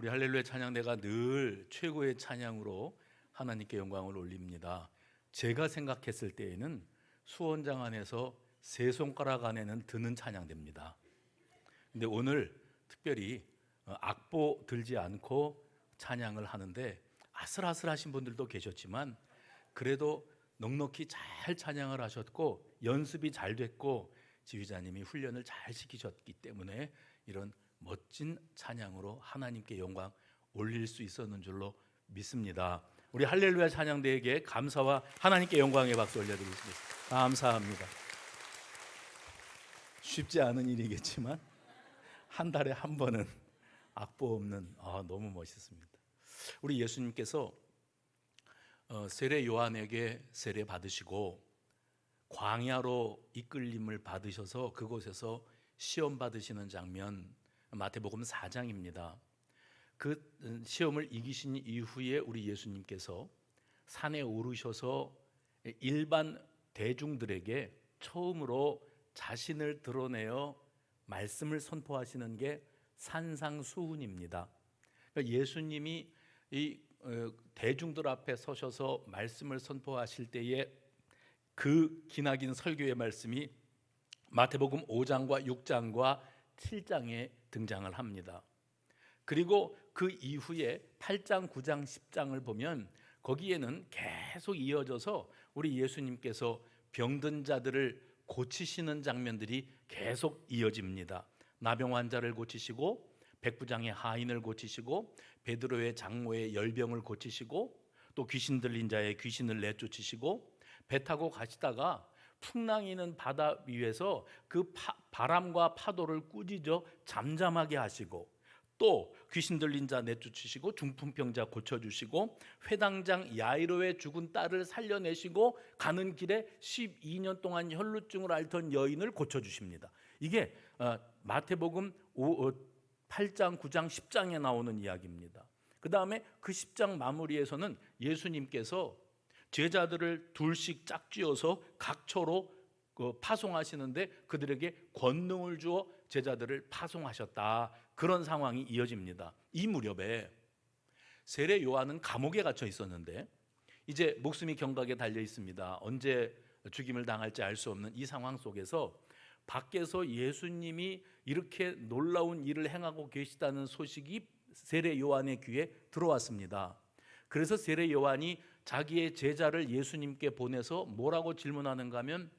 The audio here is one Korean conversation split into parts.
우리 할렐루야 찬양대가 늘 최고의 찬양으로 하나님께 영광을 올립니다. 제가 생각했을 때에는 수원장 안에서 세 손가락 안에는 드는 찬양대입니다. 근데 오늘 특별히 악보 들지 않고 찬양을 하는데 아슬아슬하신 분들도 계셨지만 그래도 넉넉히 잘 찬양을 하셨고 연습이 잘 됐고 지휘자님이 훈련을 잘 시키셨기 때문에 이런 멋진 찬양으로 하나님께 영광 올릴 수 있었는 줄로 믿습니다. 우리 할렐루야 찬양대에게 감사와 하나님께 영광의 박수 올려드리겠습니다. 감사합니다. 쉽지 않은 일이겠지만 한 달에 한 번은 악보 없는 너무 멋있습니다. 우리 예수님께서 세례 요한에게 세례 받으시고 광야로 이끌림을 받으셔서 그곳에서 시험 받으시는 장면, 마태복음 4장입니다. 그 시험을 이기신 이후에 우리 예수님께서 산에 오르셔서 일반 대중들에게 처음으로 자신을 드러내어 말씀을 선포하시는 게 산상수훈입니다. 그러니까 예수님이 이 대중들 앞에 서셔서 말씀을 선포하실 때에 그 기나긴 설교의 말씀이 마태복음 5장과 6장과 7장에 등장을 합니다. 그리고 그 이후에 8장, 9장, 10장을 보면 거기에는 계속 이어져서 우리 예수님께서 병든 자들을 고치시는 장면들이 계속 이어집니다. 나병 환자를 고치시고 백부장의 하인을 고치시고 베드로의 장모의 열병을 고치시고 또 귀신 들린 자의 귀신을 내쫓으시고 배 타고 가시다가 풍랑이는 바다 위에서 그 바람과 파도를 꾸짖어 잠잠하게 하시고 또 귀신 들린 자 내쫓으시고 중풍병자 고쳐주시고 회당장 야이로의 죽은 딸을 살려내시고 가는 길에 12년 동안 혈루증을 앓던 여인을 고쳐주십니다. 이게 마태복음 8장, 9장, 10장에 나오는 이야기입니다. 그 다음에 그 10장 마무리에서는 예수님께서 제자들을 둘씩 짝지어서 각처로 파송하시는데 그들에게 권능을 주어 제자들을 파송하셨다. 그런 상황이 이어집니다. 이 무렵에 세례 요한은 감옥에 갇혀 있었는데 이제 목숨이 경각에 달려 있습니다. 언제 죽임을 당할지 알 수 없는 이 상황 속에서 밖에서 예수님이 이렇게 놀라운 일을 행하고 계시다는 소식이 세례 요한의 귀에 들어왔습니다. 그래서 세례 요한이 자기의 제자를 예수님께 보내서 뭐라고 질문하는가 하면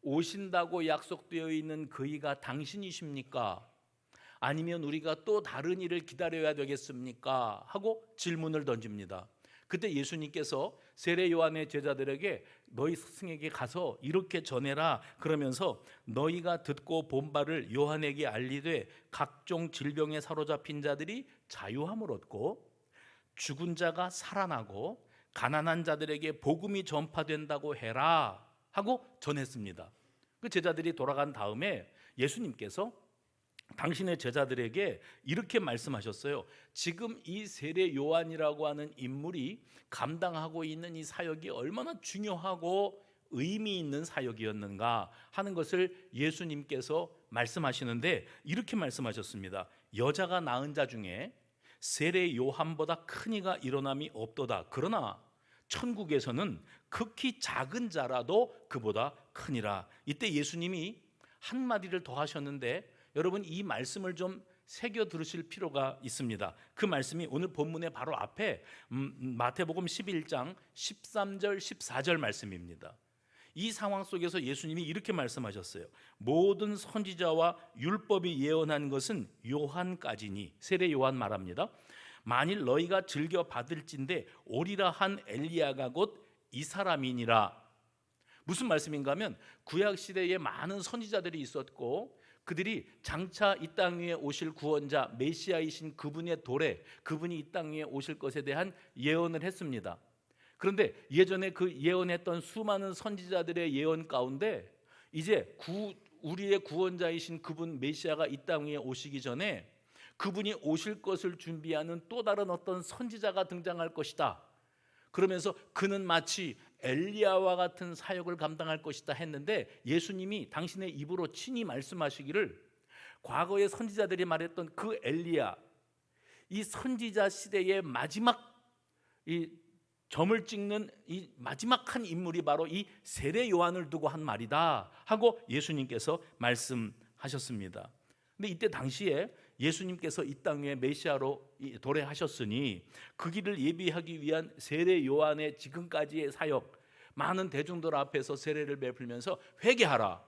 오신다고 약속되어 있는 그이가 당신이십니까? 아니면 우리가 또 다른 일을 기다려야 되겠습니까? 하고 질문을 던집니다. 그때 예수님께서 세례 요한의 제자들에게 너희 스승에게 가서 이렇게 전해라 그러면서 너희가 듣고 본 바를 요한에게 알리되 각종 질병에 사로잡힌 자들이 자유함을 얻고 죽은 자가 살아나고 가난한 자들에게 복음이 전파된다고 해라 하고 전했습니다. 그 제자들이 돌아간 다음에 예수님께서 당신의 제자들에게 이렇게 말씀하셨어요. 지금 이 세례 요한이라고 하는 인물이 감당하고 있는 이 사역이 얼마나 중요하고 의미 있는 사역이었는가 하는 것을 예수님께서 말씀하시는데 이렇게 말씀하셨습니다. 여자가 낳은 자 중에 세례 요한보다 큰 이가 일어남이 없도다. 그러나 천국에서는 극히 작은 자라도 그보다 크니라. 이때 예수님이 한마디를 더 하셨는데 여러분 이 말씀을 좀 새겨 들으실 필요가 있습니다. 그 말씀이 오늘 본문의 바로 앞에 마태복음 11장 13절 14절 말씀입니다. 이 상황 속에서 예수님이 이렇게 말씀하셨어요. 모든 선지자와 율법이 예언한 것은 요한까지니. 세례 요한 말합니다. 만일 너희가 즐겨 받을진대 오리라 한 엘리야가 곧 이 사람이니라. 무슨 말씀인가 하면 구약 시대에 많은 선지자들이 있었고 그들이 장차 이 땅 위에 오실 구원자 메시아이신 그분의 도래, 그분이 이 땅 위에 오실 것에 대한 예언을 했습니다. 그런데 예전에 그 예언했던 수많은 선지자들의 예언 가운데 이제 우리의 구원자이신 그분 메시아가 이 땅 위에 오시기 전에 그분이 오실 것을 준비하는 또 다른 어떤 선지자가 등장할 것이다. 그러면서 그는 마치 엘리야와 같은 사역을 감당할 것이다 했는데 예수님이 당신의 입으로 친히 말씀하시기를 과거의 선지자들이 말했던 그 엘리야, 이 선지자 시대의 마지막 이 점을 찍는 이 마지막 한 인물이 바로 이 세례 요한을 두고 한 말이다 하고 예수님께서 말씀하셨습니다. 근데 이때 당시에 예수님께서 이 땅에 메시아로 도래하셨으니 그 길을 예비하기 위한 세례 요한의 지금까지의 사역, 많은 대중들 앞에서 세례를 베풀면서 회개하라,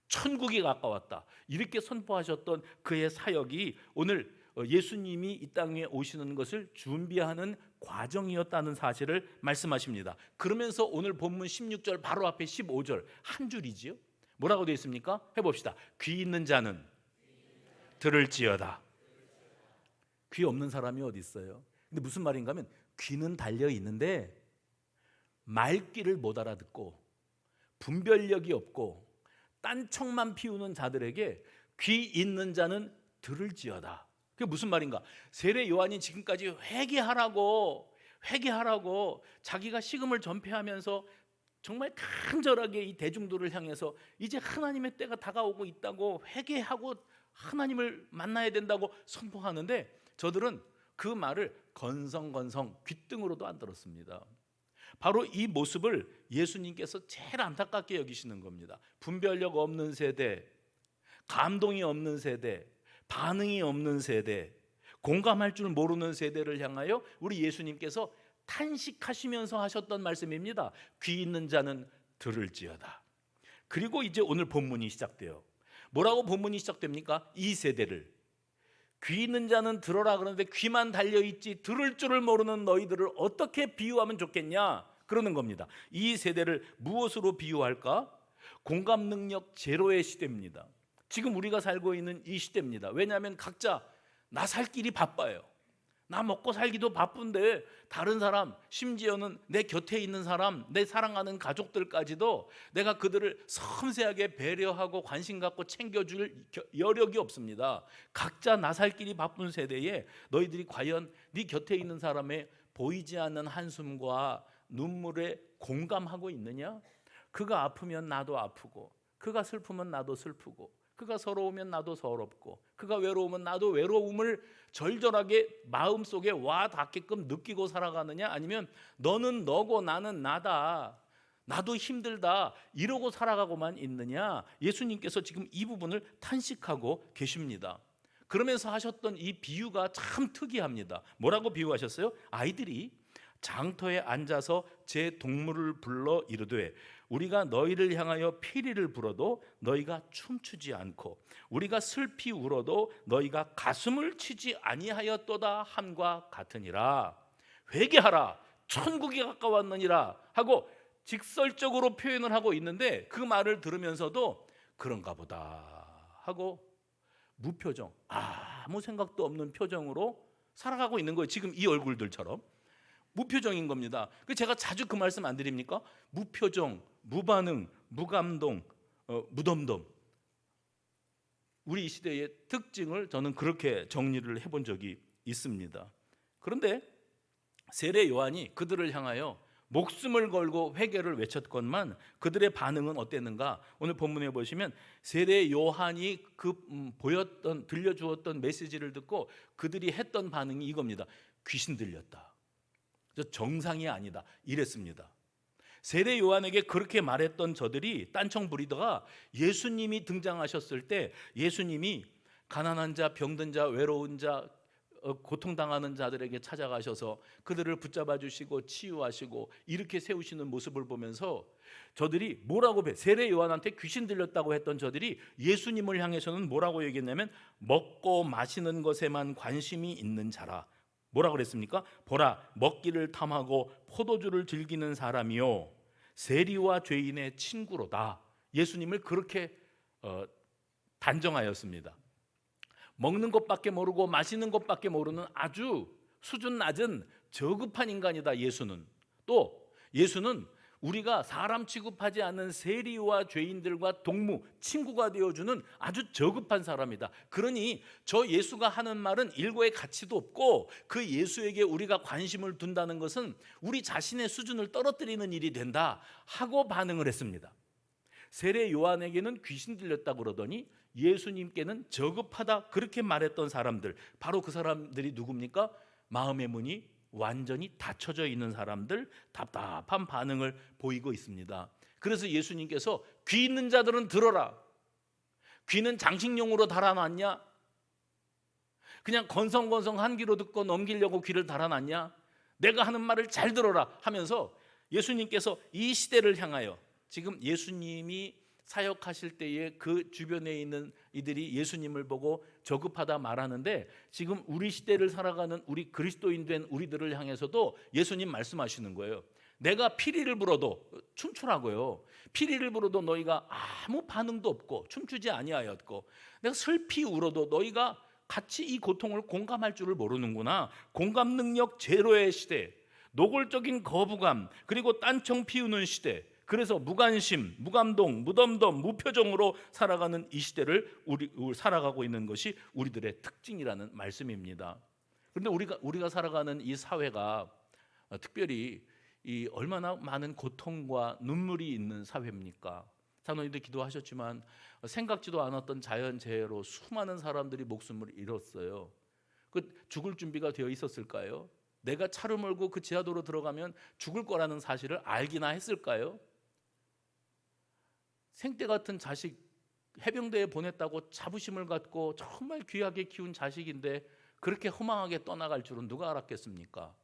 천국이 가까웠다, 이렇게 선포하셨던 그의 사역이 오늘 예수님이 이 땅에 오시는 것을 준비하는 과정이었다는 사실을 말씀하십니다. 그러면서 오늘 본문 16절 바로 앞에 15절 한 줄이지요. 뭐라고 되어 있습니까? 해봅시다. 귀 있는 자는 들을지어다. 귀 없는 사람이 어디 있어요? 근데 무슨 말인가 하면 귀는 달려 있는데 말귀를 못 알아듣고 분별력이 없고 딴청만 피우는 자들에게 귀 있는 자는 들을지어다. 그게 무슨 말인가? 세례 요한이 지금까지 회개하라고 자기가 식음을 전폐하면서 정말 간절하게 이 대중들을 향해서 이제 하나님의 때가 다가오고 있다고, 회개하고 하나님을 만나야 된다고 선포하는데 저들은 그 말을 건성건성 귓등으로도 안 들었습니다. 바로 이 모습을 예수님께서 제일 안타깝게 여기시는 겁니다. 분별력 없는 세대, 감동이 없는 세대, 반응이 없는 세대, 공감할 줄 모르는 세대를 향하여 우리 예수님께서 탄식하시면서 하셨던 말씀입니다. 귀 있는 자는 들을지어다. 그리고 이제 오늘 본문이 시작돼요. 뭐라고 본문이 시작됩니까? 이 세대를, 귀 있는 자는 들어라 그러는데 귀만 달려있지 들을 줄을 모르는 너희들을 어떻게 비유하면 좋겠냐 그러는 겁니다. 이 세대를 무엇으로 비유할까? 공감 능력 제로의 시대입니다. 지금 우리가 살고 있는 이 시대입니다. 왜냐하면 각자 나 살 길이 바빠요. 나 먹고 살기도 바쁜데 다른 사람, 심지어는 내 곁에 있는 사람, 내 사랑하는 가족들까지도 내가 그들을 섬세하게 배려하고 관심 갖고 챙겨줄 여력이 없습니다. 각자 나 살 길이 바쁜 세대에 너희들이 과연 네 곁에 있는 사람의 보이지 않는 한숨과 눈물에 공감하고 있느냐? 그가 아프면 나도 아프고, 그가 슬프면 나도 슬프고, 그가 서러우면 나도 서럽고, 그가 외로우면 나도 외로움을 절절하게 마음속에 와 닿게끔 느끼고 살아가느냐? 아니면 너는 너고 나는 나다, 나도 힘들다 이러고 살아가고만 있느냐? 예수님께서 지금 이 부분을 탄식하고 계십니다. 그러면서 하셨던 이 비유가 참 특이합니다. 뭐라고 비유하셨어요? 아이들이 장터에 앉아서 제 동물을 불러 이르되 우리가 너희를 향하여 피리를 불어도 너희가 춤추지 않고 우리가 슬피 울어도 너희가 가슴을 치지 아니하였도다 함과 같으니라. 회개하라, 천국이 가까웠느니라 하고 직설적으로 표현을 하고 있는데 그 말을 들으면서도 그런가 보다 하고 무표정, 아무 생각도 없는 표정으로 살아가고 있는 거예요. 지금 이 얼굴들처럼 무표정인 겁니다. 제가 자주 그 말씀 안 드립니까? 무표정, 무반응, 무감동, 무덤덤. 우리 이 시대의 특징을 저는 그렇게 정리를 해본 적이 있습니다. 그런데 세례 요한이 그들을 향하여 목숨을 걸고 회개를 외쳤건만 그들의 반응은 어땠는가? 오늘 본문에 보시면 세례 요한이 들려주었던 메시지를 듣고 그들이 했던 반응이 이겁니다. 귀신 들렸다, 정상이 아니다 이랬습니다. 세례 요한에게 그렇게 말했던 저들이 딴청 부리다가 예수님이 등장하셨을 때 예수님이 가난한 자, 병든 자, 외로운 자, 고통당하는 자들에게 찾아가셔서 그들을 붙잡아 주시고 치유하시고 이렇게 세우시는 모습을 보면서 저들이 뭐라고 세례 요한한테 귀신 들렸다고 했던 저들이 예수님을 향해서는 뭐라고 얘기했냐면 먹고 마시는 것에만 관심이 있는 자라. 뭐라고 그랬습니까? 보라, 먹기를 탐하고 포도주를 즐기는 사람이요 세리와 죄인의 친구로다. 예수님을 그렇게 단정하였습니다. 먹는 것밖에 모르고 마시는 것밖에 모르는 아주 수준 낮은 저급한 인간이다. 예수는 또 예수는 우리가 사람 취급하지 않는 세리와 죄인들과 동무, 친구가 되어주는 아주 저급한 사람이다. 그러니 저 예수가 하는 말은 일고의 가치도 없고 그 예수에게 우리가 관심을 둔다는 것은 우리 자신의 수준을 떨어뜨리는 일이 된다 하고 반응을 했습니다. 세례 요한에게는 귀신 들렸다고 그러더니 예수님께는 저급하다 그렇게 말했던 사람들, 바로 그 사람들이 누굽니까? 마음의 문이 완전히 닫혀져 있는 사람들, 답답한 반응을 보이고 있습니다. 그래서 예수님께서 귀 있는 자들은 들어라. 귀는 장식용으로 달아놨냐? 그냥 건성건성 한 귀로 듣고 넘기려고 귀를 달아놨냐? 내가 하는 말을 잘 들어라 하면서 예수님께서 이 시대를 향하여, 지금 예수님이 사역하실 때에 그 주변에 있는 이들이 예수님을 보고 저급하다 말하는데, 지금 우리 시대를 살아가는 우리 그리스도인 된 우리들을 향해서도 예수님 말씀하시는 거예요. 내가 피리를 불어도 춤추라고요. 피리를 불어도 너희가 아무 반응도 없고 춤추지 아니하였고, 내가 슬피 울어도 너희가 같이 이 고통을 공감할 줄을 모르는구나. 공감 능력 제로의 시대, 노골적인 거부감, 그리고 딴청 피우는 시대, 그래서 무관심, 무감동, 무덤덤, 무표정으로 살아가는 이 시대를 우리 살아가고 있는 것이 우리들의 특징이라는 말씀입니다. 그런데 우리가 살아가는 이 사회가 특별히 이 얼마나 많은 고통과 눈물이 있는 사회입니까? 장로님들 기도하셨지만 생각지도 않았던 자연재해로 수많은 사람들이 목숨을 잃었어요. 그 죽을 준비가 되어 있었을까요? 내가 차를 몰고 그 지하도로 들어가면 죽을 거라는 사실을 알기나 했을까요? 생때 같은 자식 해병대에 보냈다고 자부심을 갖고 정말 귀하게 키운 자식인데 그렇게 허망하게 떠나갈 줄은 누가 알았겠습니까?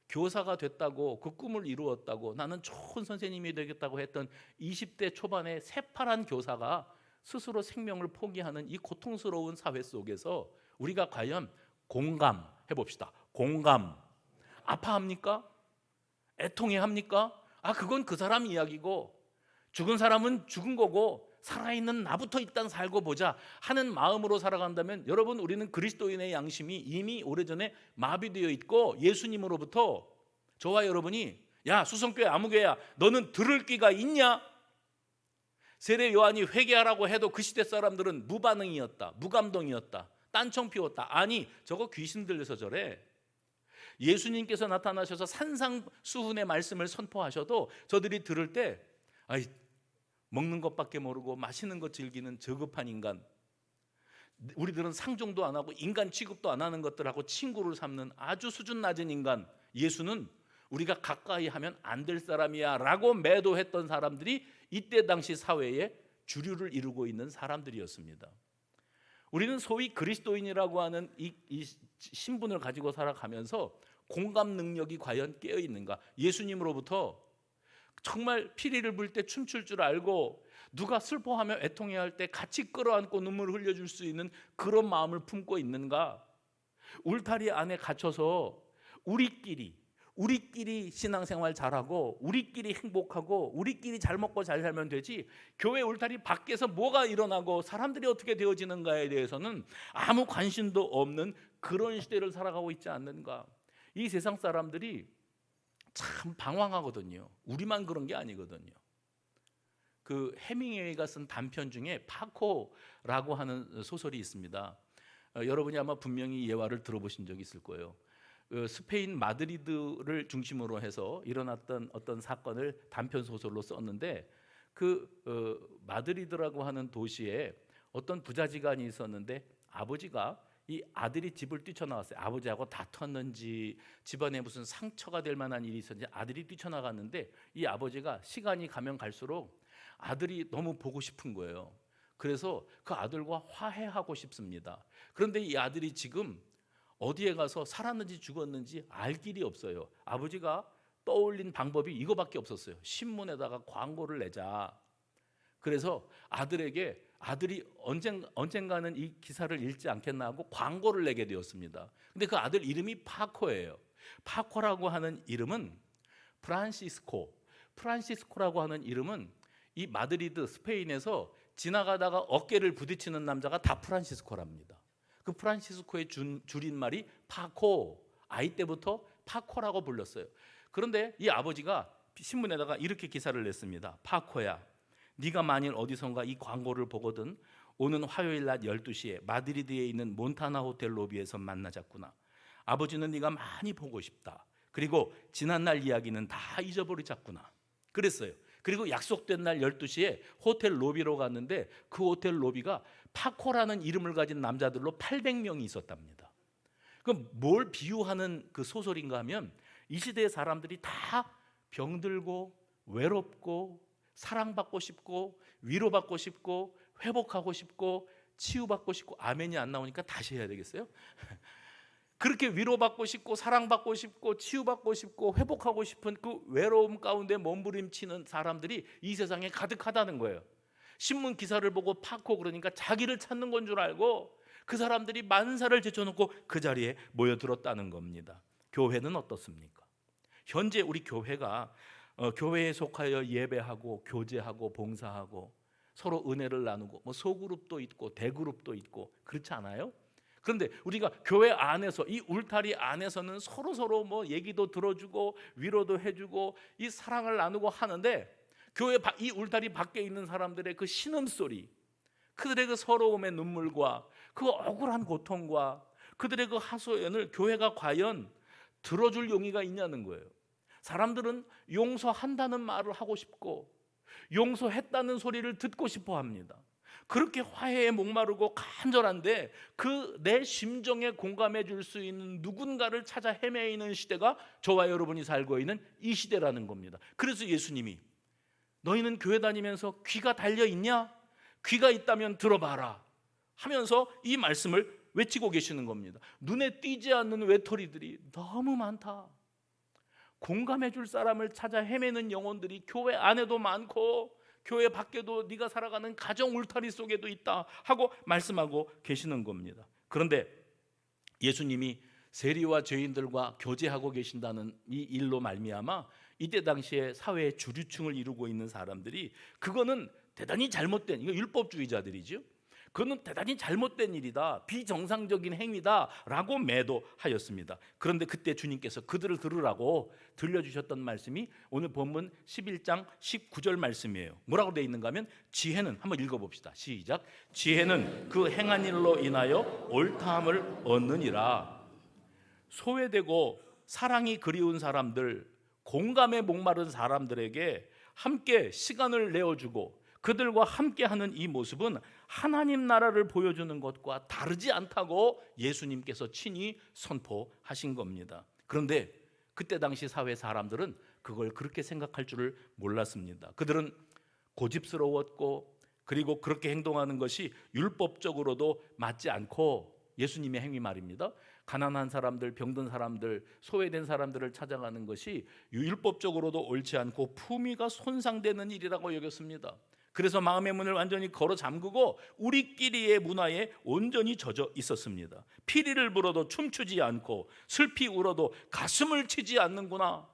교사가 됐다고, 그 꿈을 이루었다고, 나는 좋은 선생님이 되겠다고 했던 20대 초반의 새파란 교사가 스스로 생명을 포기하는 이 고통스러운 사회 속에서 우리가 과연 공감해 봅시다. 공감. 아파합니까? 애통해합니까? 그건 그 사람 이야기고, 죽은 사람은 죽은 거고 살아있는 나부터 일단 살고 보자 하는 마음으로 살아간다면, 여러분, 우리는 그리스도인의 양심이 이미 오래전에 마비되어 있고, 예수님으로부터 저와 여러분이 야, 수성교회 아무개야, 너는 들을 귀가 있냐? 세례 요한이 회개하라고 해도 그 시대 사람들은 무반응이었다, 무감동이었다, 딴청 피웠다. 아니, 저거 귀신 들려서 저래. 예수님께서 나타나셔서 산상수훈의 말씀을 선포하셔도 저들이 들을 때 먹는 것밖에 모르고 마시는 것 즐기는 저급한 인간, 우리들은 상종도 안 하고 인간 취급도 안 하는 것들하고 친구를 삼는 아주 수준 낮은 인간, 예수는 우리가 가까이 하면 안 될 사람이야 라고 매도했던 사람들이 이때 당시 사회에 주류를 이루고 있는 사람들이었습니다. 우리는 소위 그리스도인이라고 하는 이 신분을 가지고 살아가면서 공감 능력이 과연 깨어 있는가? 예수님으로부터 정말 피리를 불 때 춤출 줄 알고, 누가 슬퍼하며 애통해할 때 같이 끌어안고 눈물을 흘려줄 수 있는 그런 마음을 품고 있는가? 울타리 안에 갇혀서 우리끼리 신앙생활 잘하고 우리끼리 행복하고 우리끼리 잘 먹고 잘 살면 되지, 교회 울타리 밖에서 뭐가 일어나고 사람들이 어떻게 되어지는가에 대해서는 아무 관심도 없는 그런 시대를 살아가고 있지 않는가? 이 세상 사람들이 참 방황하거든요. 우리만 그런 게 아니거든요. 그 해밍웨이가 쓴 단편 중에 파코라고 하는 소설이 있습니다. 여러분이 아마 분명히 예화를 들어보신 적이 있을 거예요. 스페인 마드리드를 중심으로 해서 일어났던 어떤 사건을 단편 소설로 썼는데, 마드리드라고 하는 도시에 어떤 부자지간이 있었는데 아버지가 이 아들이 집을 뛰쳐나왔어요. 아버지하고 다퉜는지 집안에 무슨 상처가 될 만한 일이 있었는지 아들이 뛰쳐나갔는데, 이 아버지가 시간이 가면 갈수록 아들이 너무 보고 싶은 거예요. 그래서 그 아들과 화해하고 싶습니다. 그런데 이 아들이 지금 어디에 가서 살았는지 죽었는지 알 길이 없어요. 아버지가 떠올린 방법이 이거밖에 없었어요. 신문에다가 광고를 내자. 그래서 아들에게, 아들이 언젠가는 이 기사를 읽지 않겠나 하고 광고를 내게 되었습니다. 근데 그 아들 이름이 파코예요. 파코라고 하는 이름은 프란시스코라고 하는 이름은 이 마드리드 스페인에서 지나가다가 어깨를 부딪히는 남자가 다 프란시스코랍니다. 그 프란시스코의 줄임말이 파코, 아이 때부터 파코라고 불렀어요. 그런데 이 아버지가 신문에다가 이렇게 기사를 냈습니다. 파코야, 네가 만일 어디선가 이 광고를 보거든 오는 화요일 낮 12시에 마드리드에 있는 몬타나 호텔 로비에서 만나자꾸나. 아버지는 네가 많이 보고 싶다. 그리고 지난날 이야기는 다 잊어버리자꾸나. 그랬어요. 그리고 약속된 날 12시에 호텔 로비로 갔는데 그 호텔 로비가 파코라는 이름을 가진 남자들로 800명이 있었답니다. 그럼 뭘 비유하는 그 소설인가 하면 이 시대의 사람들이 다 병들고 외롭고 사랑받고 싶고 위로받고 싶고 회복하고 싶고 치유받고 싶고, 아멘이 안 나오니까 다시 해야 되겠어요? 그렇게 위로받고 싶고 사랑받고 싶고 치유받고 싶고 회복하고 싶은 그 외로움 가운데 몸부림치는 사람들이 이 세상에 가득하다는 거예요. 신문 기사를 보고 파코 그러니까 자기를 찾는 건 줄 알고 그 사람들이 만사를 제쳐놓고 그 자리에 모여들었다는 겁니다. 교회는 어떻습니까? 현재 우리 교회가 교회에 속하여 예배하고 교제하고 봉사하고 서로 은혜를 나누고 뭐 소그룹도 있고 대그룹도 있고 그렇지 않아요? 그런데 우리가 교회 안에서 이 울타리 안에서는 서로 뭐 얘기도 들어주고 위로도 해주고 이 사랑을 나누고 하는데 교회 이 울타리 밖에 있는 사람들의 그 신음소리, 그들의 그 서러움의 눈물과 그 억울한 고통과 그들의 그 하소연을 교회가 과연 들어줄 용의가 있냐는 거예요. 사람들은 용서한다는 말을 하고 싶고 용서했다는 소리를 듣고 싶어 합니다. 그렇게 화해에 목마르고 간절한데 그 내 심정에 공감해 줄 수 있는 누군가를 찾아 헤매이는 시대가 저와 여러분이 살고 있는 이 시대라는 겁니다. 그래서 예수님이 너희는 교회 다니면서 귀가 달려 있냐? 귀가 있다면 들어봐라 하면서 이 말씀을 외치고 계시는 겁니다. 눈에 띄지 않는 외톨이들이 너무 많다. 공감해 줄 사람을 찾아 헤매는 영혼들이 교회 안에도 많고 교회 밖에도 네가 살아가는 가정 울타리 속에도 있다 하고 말씀하고 계시는 겁니다. 그런데 예수님이 세리와 죄인들과 교제하고 계신다는 이 일로 말미암아 이때 당시에 사회의 주류층을 이루고 있는 사람들이 그거는 대단히 잘못된, 이거 율법주의자들이죠. 그거는 대단히 잘못된 일이다, 비정상적인 행위다 라고 매도하였습니다. 그런데 그때 주님께서 그들을 들으라고 들려주셨던 말씀이 오늘 본문 11장 19절 말씀이에요. 뭐라고 되어 있는가 하면 지혜는, 한번 읽어봅시다. 시작. 지혜는 그 행한 일로 인하여 옳다함을 얻느니라. 소외되고 사랑이 그리운 사람들, 공감에 목마른 사람들에게 함께 시간을 내어주고 그들과 함께하는 이 모습은 하나님 나라를 보여주는 것과 다르지 않다고 예수님께서 친히 선포하신 겁니다. 그런데 그때 당시 사회 사람들은 그걸 그렇게 생각할 줄을 몰랐습니다. 그들은 고집스러웠고 그리고 그렇게 행동하는 것이 율법적으로도 맞지 않고, 예수님의 행위 말입니다, 가난한 사람들, 병든 사람들, 소외된 사람들을 찾아가는 것이 율법적으로도 옳지 않고 품위가 손상되는 일이라고 여겼습니다. 그래서 마음의 문을 완전히 걸어 잠그고 우리끼리의 문화에 온전히 젖어 있었습니다. 피리를 불어도 춤추지 않고 슬피 울어도 가슴을 치지 않는구나.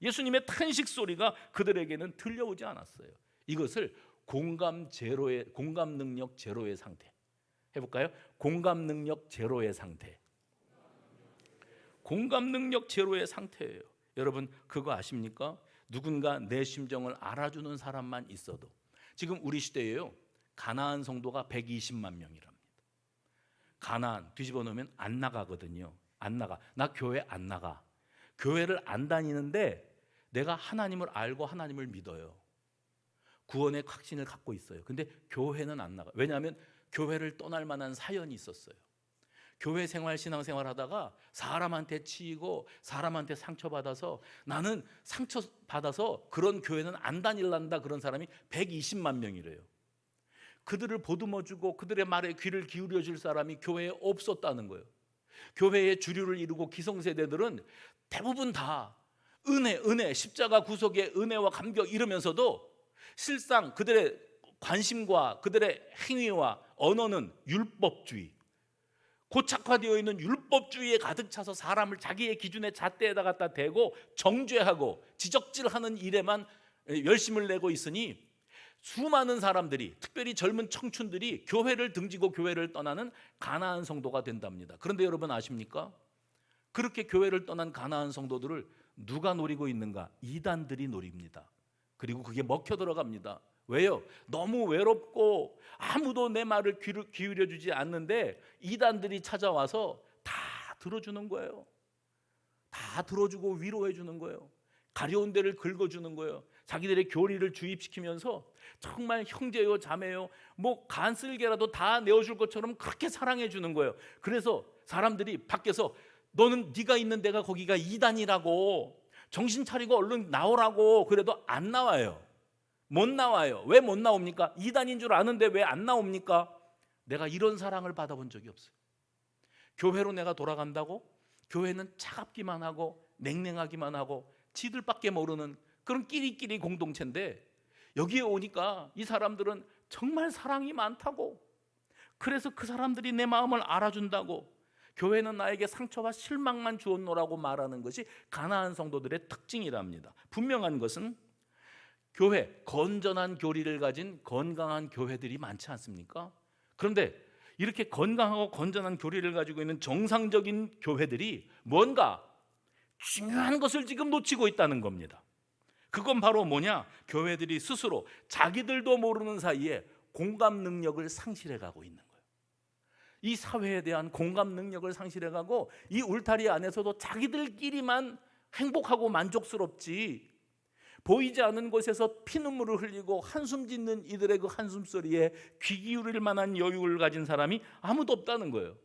예수님의 탄식 소리가 그들에게는 들려오지 않았어요. 이것을 공감 능력 제로의 상태 해볼까요? 공감 능력 제로의 상태. 공감 능력 제로의 상태예요. 여러분 그거 아십니까? 누군가 내 심정을 알아주는 사람만 있어도, 지금 우리 시대에요, 가나안 성도가 120만 명이랍니다. 가나안 뒤집어 놓으면 안 나가거든요. 안 나가. 나 교회 안 나가. 교회를 안 다니는데 내가 하나님을 알고 하나님을 믿어요. 구원의 확신을 갖고 있어요. 근데 교회는 안 나가. 왜냐하면 교회를 떠날 만한 사연이 있었어요. 교회 생활, 신앙생활 하다가 사람한테 치이고 사람한테 상처받아서 나는 상처받아서 그런 교회는 안 다닐란다, 그런 사람이 120만 명이래요. 그들을 보듬어주고 그들의 말에 귀를 기울여 줄 사람이 교회에 없었다는 거예요. 교회의 주류를 이루고 기성세대들은 대부분 다 은혜, 십자가 구속의 은혜와 감격 이러면서도 실상 그들의 관심과 그들의 행위와 언어는 율법주의, 고착화되어 있는 율법주의에 가득 차서 사람을 자기의 기준의 잣대에다 갖다 대고 정죄하고 지적질하는 일에만 열심을 내고 있으니 수많은 사람들이, 특별히 젊은 청춘들이 교회를 등지고 교회를 떠나는 가나안 성도가 된답니다. 그런데 여러분 아십니까? 그렇게 교회를 떠난 가나안 성도들을 누가 노리고 있는가? 이단들이 노립니다. 그리고 그게 먹혀 들어갑니다. 왜요? 너무 외롭고 아무도 내 말을 기울여 주지 않는데 이단들이 찾아와서 다 들어주는 거예요. 다 들어주고 위로해 주는 거예요. 가려운 데를 긁어주는 거예요. 자기들의 교리를 주입시키면서 정말 형제요 자매요 뭐 간쓸게라도 다 내어줄 것처럼 그렇게 사랑해 주는 거예요. 그래서 사람들이 밖에서 너는 네가 있는 데가 거기가 이단이라고, 정신 차리고 얼른 나오라고 그래도 안 나와요. 못 나와요. 왜 못 나옵니까? 이단인 줄 아는데 왜 안 나옵니까? 내가 이런 사랑을 받아본 적이 없어요. 교회로 내가 돌아간다고 교회는 차갑기만 하고 냉랭하기만 하고 지들밖에 모르는 그런 끼리끼리 공동체인데, 여기에 오니까 이 사람들은 정말 사랑이 많다고, 그래서 그 사람들이 내 마음을 알아준다고, 교회는 나에게 상처와 실망만 주었노라고 말하는 것이 가나안 성도들의 특징이랍니다. 분명한 것은 교회, 건전한 교리를 가진 건강한 교회들이 많지 않습니까? 그런데 이렇게 건강하고 건전한 교리를 가지고 있는 정상적인 교회들이 뭔가 중요한 것을 지금 놓치고 있다는 겁니다. 그건 바로 뭐냐? 교회들이 스스로 자기들도 모르는 사이에 공감 능력을 상실해 가고 있는 거예요. 이 사회에 대한 공감 능력을 상실해 가고 이 울타리 안에서도 자기들끼리만 행복하고 만족스럽지, 보이지 않는 곳에서 피눈물을 흘리고 한숨 짓는 이들의 그 한숨소리에 귀 기울일 만한 여유를 가진 사람이 아무도 없다는 거예요.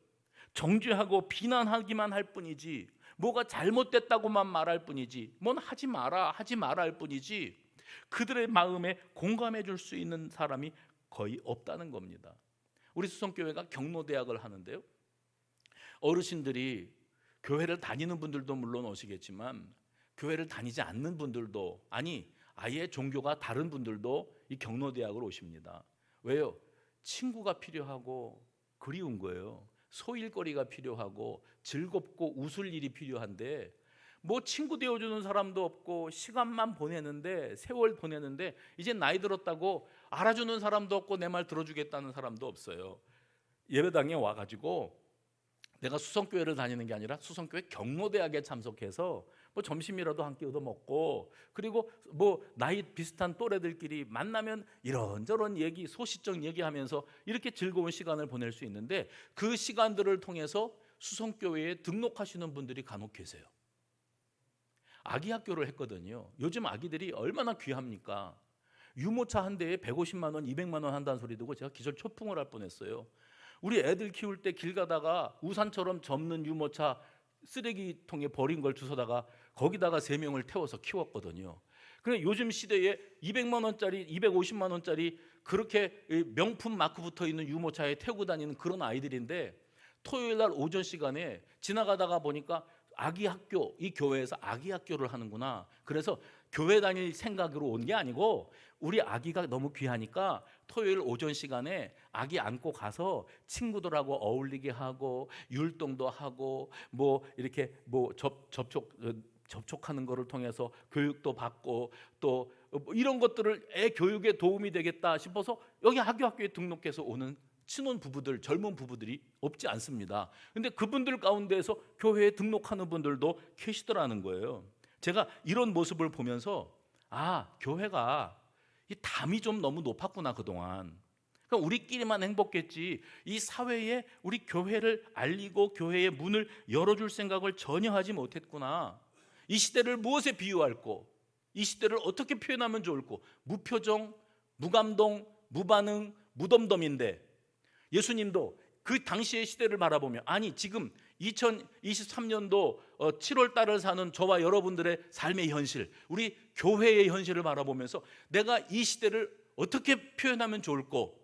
정죄하고 비난하기만 할 뿐이지, 뭐가 잘못됐다고만 말할 뿐이지, 뭔 하지 마라 할 뿐이지 그들의 마음에 공감해 줄 수 있는 사람이 거의 없다는 겁니다. 우리 수성교회가 경로대학을 하는데요, 어르신들이 교회를 다니는 분들도 물론 오시겠지만 교회를 다니지 않는 분들도, 아니 아예 종교가 다른 분들도 이 경로대학을 오십니다. 왜요? 친구가 필요하고 그리운 거예요. 소일거리가 필요하고 즐겁고 웃을 일이 필요한데 뭐 친구 되어주는 사람도 없고 시간만 보내는데, 세월 보내는데 이제 나이 들었다고 알아주는 사람도 없고 내 말 들어주겠다는 사람도 없어요. 예배당에 와가지고 내가 수성교회를 다니는 게 아니라 수성교회 경로대학에 참석해서 뭐 점심이라도 한 끼 얻어 먹고, 그리고 뭐 나이 비슷한 또래들끼리 만나면 이런저런 얘기, 소시적 얘기하면서 이렇게 즐거운 시간을 보낼 수 있는데, 그 시간들을 통해서 수성교회에 등록하시는 분들이 간혹 계세요. 아기 학교를 했거든요. 요즘 아기들이 얼마나 귀합니까? 유모차 한 대에 150만 원, 200만 원 한다는 소리 듣고 제가 기절 초풍을 할 뻔했어요. 우리 애들 키울 때 길 가다가 우산처럼 접는 유모차 쓰레기통에 버린 걸 주워다가 거기다가 3명을 태워서 키웠거든요. 그런데 요즘 시대에 200만 원짜리, 250만 원짜리 그렇게 명품 마크 붙어 있는 유모차에 태우고 다니는 그런 아이들인데, 토요일 날 오전 시간에 지나가다가 보니까 아기 학교, 이 교회에서 아기 학교를 하는구나. 그래서 교회 다닐 생각으로 온 게 아니고 우리 아기가 너무 귀하니까 토요일 오전 시간에 아기 안고 가서 친구들하고 어울리게 하고 율동도 하고 뭐 이렇게 뭐 접촉하는 거를 통해서 교육도 받고 또 이런 것들을 애 교육에 도움이 되겠다 싶어서 여기 학교에 등록해서 오는 신혼 부부들, 젊은 부부들이 없지 않습니다. 근데 그분들 가운데에서 교회에 등록하는 분들도 계시더라는 거예요. 제가 이런 모습을 보면서 교회가 이 담이 좀 너무 높았구나 그동안. 그러니까 우리끼리만 행복했지 이 사회에 우리 교회를 알리고 교회의 문을 열어줄 생각을 전혀 하지 못했구나. 이 시대를 무엇에 비유할고, 이 시대를 어떻게 표현하면 좋을고, 무표정, 무감동, 무반응, 무덤덤인데 예수님도 그 당시의 시대를 바라보며, 아니 지금 2023년도 7월 달을 사는 저와 여러분들의 삶의 현실, 우리 교회의 현실을 바라보면서 내가 이 시대를 어떻게 표현하면 좋을꼬,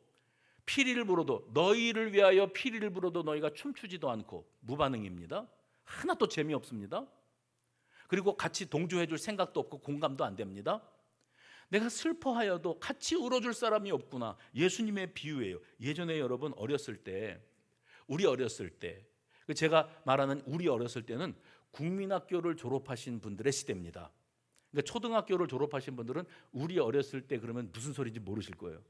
피리를 불어도 너희를 위하여 피리를 불어도 너희가 춤추지도 않고, 무반응입니다. 하나도 재미없습니다. 그리고 같이 동조해 줄 생각도 없고 공감도 안 됩니다. 내가 슬퍼하여도 같이 울어줄 사람이 없구나. 예수님의 비유예요. 예전에 여러분 어렸을 때, 우리 어렸을 때, 제가 말하는 우리 어렸을 때는 국민학교를 졸업하신 분들의 시대입니다. 그러니까 초등학교를 졸업하신 분들은 우리 어렸을 때 그러면 무슨 소리인지 모르실 거예요.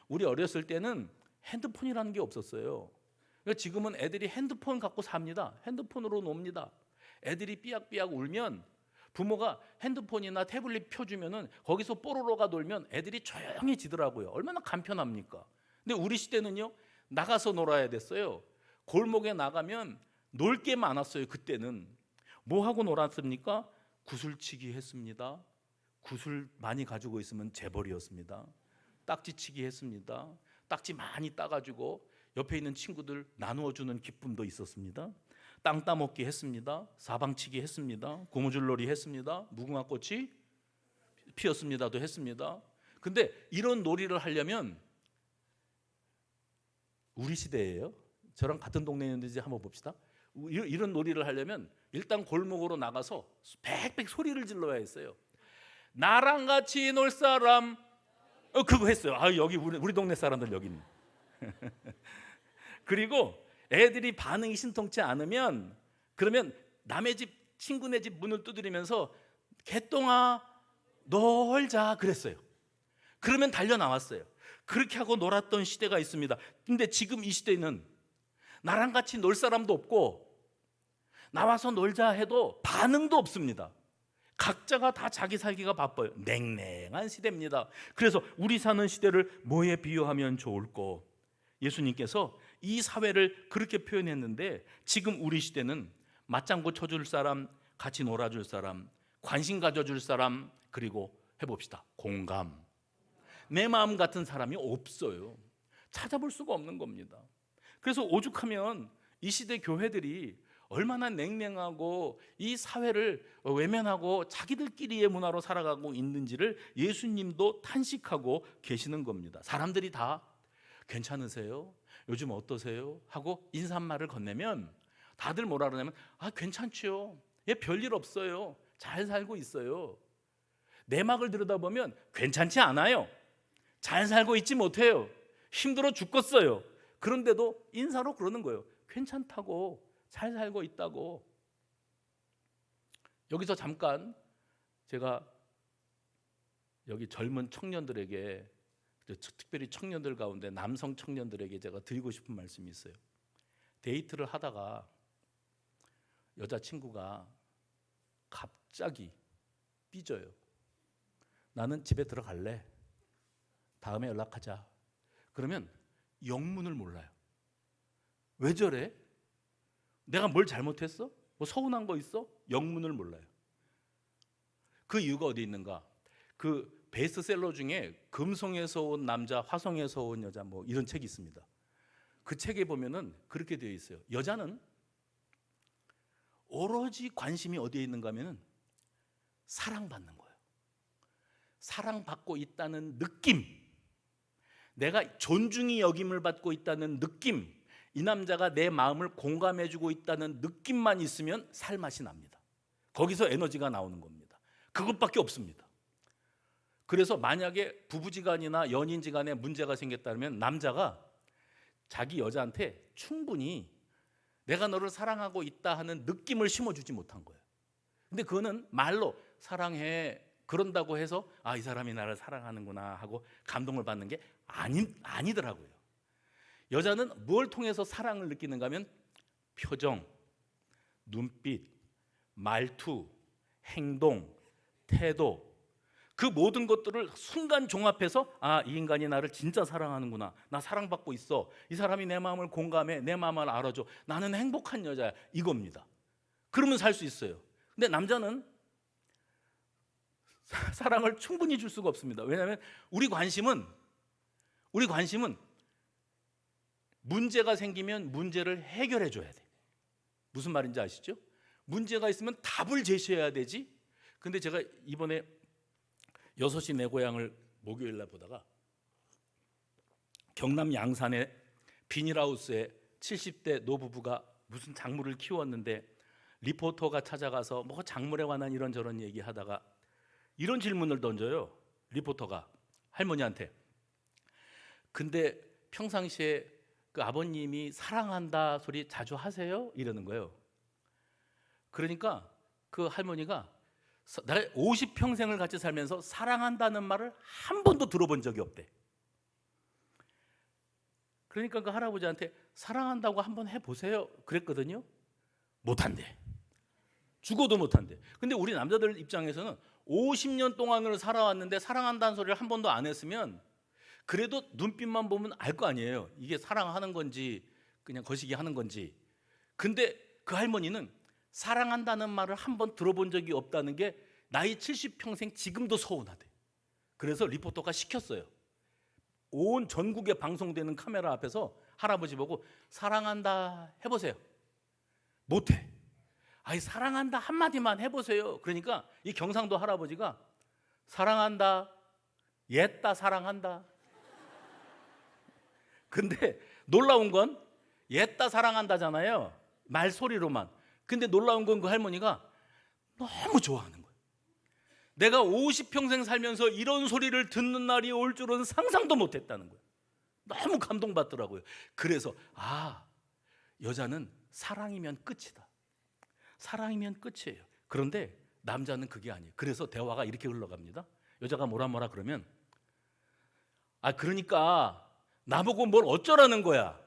우리 어렸을 때는 핸드폰이라는 게 없었어요. 그러니까 지금은 애들이 핸드폰 갖고 삽니다. 핸드폰으로 놉니다. 애들이 삐약삐약 울면 부모가 핸드폰이나 태블릿 펴주면은 거기서 뽀로로가 놀면 애들이 조용해지더라고요. 얼마나 간편합니까? 근데 우리 시대는요, 나가서 놀아야 됐어요. 골목에 나가면 놀 게 많았어요. 그때는 뭐 하고 놀았습니까? 구슬치기 했습니다. 굿을 많이 가지고 있으면 재벌이었습니다. 딱지치기 했습니다. 딱지 많이 따가지고 옆에 있는 친구들 나누어주는 기쁨도 있었습니다. 땅 따먹기 했습니다. 사방치기 했습니다. 고무줄놀이 했습니다. 무궁화꽃이 피었습니다도 했습니다. 근데 이런 놀이를 하려면 우리 시대예요. 저랑 같은 동네에 있는지 한번 봅시다. 이런 놀이를 하려면 일단 골목으로 나가서 빽빽 소리를 질러야 했어요. 나랑 같이 놀 사람, 그거 했어요. 여기 우리 동네 사람들 여기 있네. 그리고 애들이 반응이 신통치 않으면 그러면 남의 집 친구네 집 문을 두드리면서 개똥아 놀자 그랬어요. 그러면 달려 나왔어요. 그렇게 하고 놀았던 시대가 있습니다. 근데 지금 이 시대는 나랑 같이 놀 사람도 없고 나와서 놀자 해도 반응도 없습니다. 각자가 다 자기 살기가 바빠요. 냉랭한 시대입니다. 그래서 우리 사는 시대를 뭐에 비유하면 좋을까? 예수님께서 이 사회를 그렇게 표현했는데 지금 우리 시대는 맞장구 쳐줄 사람, 같이 놀아줄 사람, 관심 가져줄 사람, 그리고 해봅시다, 공감. 내 마음 같은 사람이 없어요. 찾아볼 수가 없는 겁니다. 그래서 오죽하면 이 시대 교회들이 얼마나 냉랭하고 이 사회를 외면하고 자기들끼리의 문화로 살아가고 있는지를 예수님도 탄식하고 계시는 겁니다. 사람들이 다 괜찮으세요? 요즘 어떠세요? 하고 인사말을 건네면 다들 뭐라 그러냐면 괜찮지요. 얘 별일 없어요. 잘 살고 있어요. 내막을 들여다보면 괜찮지 않아요. 잘 살고 있지 못해요. 힘들어 죽겠어요. 그런데도 인사로 그러는 거예요. 괜찮다고, 잘 살고 있다고. 여기서 잠깐 제가 여기 젊은 청년들에게, 특별히 청년들 가운데 남성 청년들에게 제가 드리고 싶은 말씀이 있어요. 데이트를 하다가 여자친구가 갑자기 삐져요. 나는 집에 들어갈래. 다음에 연락하자. 그러면 영문을 몰라요. 왜 저래? 내가 뭘 잘못했어? 뭐 서운한 거 있어? 영문을 몰라요. 그 이유가 어디 있는가? 그 베스트셀러 중에 금성에서 온 남자, 화성에서 온 여자 뭐 이런 책이 있습니다. 그 책에 보면은 그렇게 되어 있어요. 여자는 오로지 관심이 어디에 있는가 하면은 사랑받는 거예요. 사랑받고 있다는 느낌, 내가 존중이 여김을 받고 있다는 느낌, 이 남자가 내 마음을 공감해주고 있다는 느낌만 있으면 살맛이 납니다. 거기서 에너지가 나오는 겁니다. 그것밖에 없습니다. 그래서 만약에 부부지간이나 연인지간에 문제가 생겼다면 남자가 자기 여자한테 충분히 내가 너를 사랑하고 있다 하는 느낌을 심어주지 못한 거예요. 근데 그거는 말로 사랑해 그런다고 해서 이 사람이 나를 사랑하는구나 하고 감동을 받는 게 아니더라고요. 여자는 뭘 통해서 사랑을 느끼는가 하면 표정, 눈빛, 말투, 행동, 태도, 그 모든 것들을 순간 종합해서 이 인간이 나를 진짜 사랑하는구나, 나 사랑받고 있어, 이 사람이 내 마음을 공감해, 내 마음을 알아줘, 나는 행복한 여자야, 이겁니다. 그러면 살 수 있어요. 근데 남자는 사랑을 충분히 줄 수가 없습니다. 왜냐하면 우리 관심은 문제가 생기면 문제를 해결해 줘야 돼. 무슨 말인지 아시죠? 문제가 있으면 답을 제시해야 되지. 근데 제가 이번에 6시 내 고향을 목요일 날 보다가 경남 양산의 비닐하우스에 70대 노부부가 무슨 작물을 키웠는데 리포터가 찾아가서 뭐 작물에 관한 이런저런 얘기하다가 이런 질문을 던져요. 리포터가 할머니한테. 근데 평상시에 그 아버님이 사랑한다 소리 자주 하세요? 이러는 거예요. 그러니까 그 할머니가 내가 50평생을 같이 살면서 사랑한다는 말을 한 번도 들어본 적이 없대. 그러니까 그 할아버지한테 사랑한다고 한번 해보세요 그랬거든요. 못한대. 죽어도 못한대. 근데 우리 남자들 입장에서는 50년 동안을 살아왔는데 사랑한다는 소리를 한 번도 안 했으면 그래도 눈빛만 보면 알 거 아니에요. 이게 사랑하는 건지 그냥 거시기 하는 건지. 근데 그 할머니는 사랑한다는 말을 한 번 들어본 적이 없다는 게 나이 70평생 지금도 서운하대. 그래서 리포터가 시켰어요. 온 전국에 방송되는 카메라 앞에서 할아버지 보고 사랑한다 해보세요. 못해. 아이 사랑한다 한마디만 해보세요. 그러니까 이 경상도 할아버지가 사랑한다, 옛다 사랑한다. 근데 놀라운 건 옛다 사랑한다잖아요, 말소리로만. 근데 놀라운 건 그 할머니가 너무 좋아하는 거예요. 내가 50평생 살면서 이런 소리를 듣는 날이 올 줄은 상상도 못했다는 거예요. 너무 감동받더라고요. 그래서 여자는 사랑이면 끝이다. 사랑이면 끝이에요. 그런데 남자는 그게 아니에요. 그래서 대화가 이렇게 흘러갑니다. 여자가 뭐라 그러면 그러니까 나보고 뭘 어쩌라는 거야.